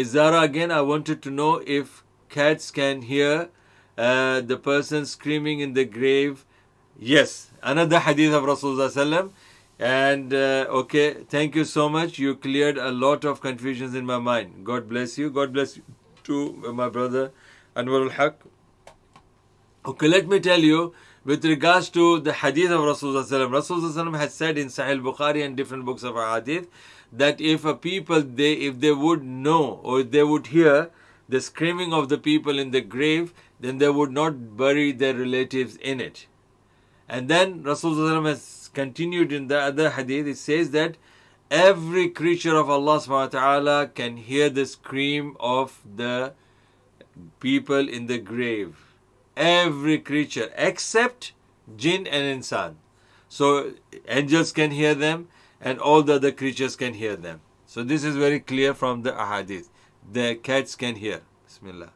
Zara, again, I wanted to know if cats can hear the person screaming in the grave. Yes, another hadith of Rasulullah sallam. And okay, thank you so much. You cleared a lot of confusions in my mind. God bless you. God bless you too, my brother Anwarul Haq. Okay, let me tell you, with regards to the hadith of Rasulullah sallam, Rasulullah sallam has said in Sahih Bukhari and different books of hadith that if a people, if they would know or if they would hear the screaming of the people in the grave, then they would not bury their relatives in it. And then Rasulullah has continued in the other hadith. It says that every creature of Allah subhanahu wa ta'ala can hear the scream of the people in the grave. Every creature except jinn and insan. So angels can hear them and all the other creatures can hear them. So this is very clear from the ahadith. The cats can hear. Bismillah.